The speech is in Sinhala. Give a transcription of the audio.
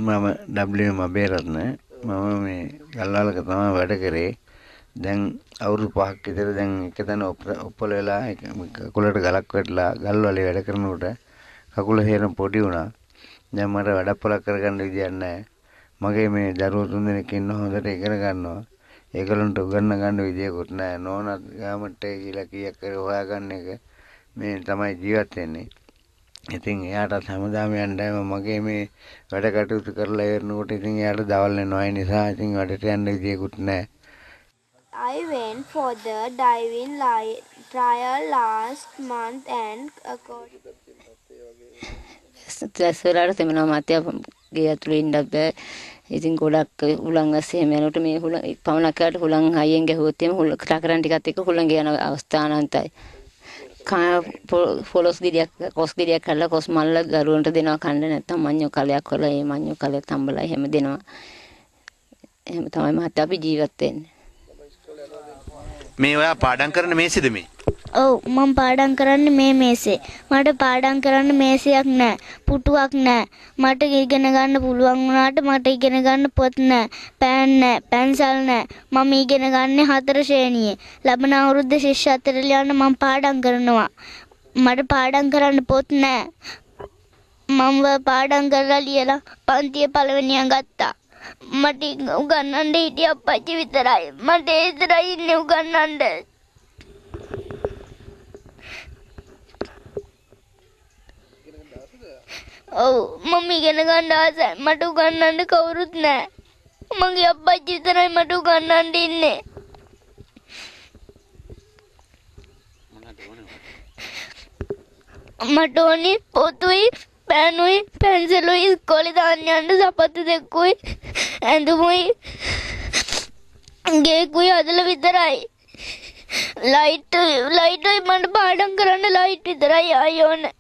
මම W මබේරත්න මම මේ ගල්වලක තමයි වැඩ කරේ. දැන් අවුරුදු 5ක් විතර දැන් එකතැන උප්පල වෙලා කකුලට ගලක් වැටලා ගල්වලේ වැඩ කරනකොට කකුල හේරම පොඩි වුණා. දැන් මට වැඩපොලක් කරගන්න විදියක් නැහැ. මගේ මේ දරුවෝ 3 දෙනෙක් ඉන්න හොඳට ඉගෙන ගන්නවා. ඒගොල්ලන්ට උගන්න ගන්න විදියකුත් නැහැ. නෝනත් ගාමට ගිහලා කීයක් කර හොයාගන්න එක මේ තමයි ජීවත් වෙන්නේ. ඉතින් එයාට හැමදාම යන්නම මගේ මේ වැඩ කටයුතු කරලා ඉවරනකොට ඉතින් එයාට දවල් වෙනවා. ඒ නිසා ඉතින් වැඩට යන්න විදියකුත් නැහැ. I went for the diving trial last month and ස්ට්‍රෙස්වලට තෙමනවා මාත්‍ය ගේ ඇතුළේ ඉන්න බෑ. ඉතින් ගොඩක් හුලං ඇස්සේ යනකොට මේ හුලං පවණක් කාට හුලං හයියෙන් ගැහුවොත් එimhe හුලං කරන් ටිකත් එක්ක හුලං යන අවස්ථානන්තයි. පොලොස් ගෙඩියක් කොස් ගෙඩියක් කරලා කොස් මල්ල දරුවන්ට දෙනවා කන්න නැත්නම් මඤ්ඤෝ කලයක් කරලා ඒ මඤ්ඤෝ කලයක් තම්බලා එහෙම දෙනවා. එහෙම තමයි මහත්තයා අපි ජීවත් වෙන්නේ. මේ ඔයා පාඩම් කරන මේසෙද මේ? ඔව් මම පාඩම් කරන්නේ මේ මේසේ. මට පාඩම් කරන්න මේසයක් නැහැ. පුටුවක් නැහැ. මට ඉගෙන ගන්න පුළුවන් වුණාට මට ඉගෙන ගන්න පොත් නැහැ. පෑන් නැහැ. පැන්සල් නැහැ. මම ඉගෙන ගන්නේ 4 ශ්‍රේණියේ. ලබන අවුරුද්දේ ශිෂ්‍යත්වයට යන්න මම පාඩම් කරනවා. මට පාඩම් කරන්න පොත් නැහැ. මම පාඩම් කරලා ලියලා පන්තියේ පළවෙනියෙන් ගත්තා. මට උගන්නන්න හිටිය අප්පච්චි විතරයි. මට ඒ විතරයි ඉන්නේ උගන්නන්න. ඔව් මම ඉගෙන ගන්න ආසයි. මට උගන්නන්න කවුරුත් නැහැ. මගේ අප්පච්චි විතරයි මට උගන්නන්න ඉන්නේ. මට ඕනේ පොතුයි පෑනුයි පැන්සලුයි ඉස්කෝලේ දාන්න යන්න සපත්තු දෙකකුයි ඇඳුමුයි ගේකුයි හදලා විතරයි. ලයිට්යි මට පාඩම් කරන්න ලයිට් විතරයි ආයෙ ඕනේ.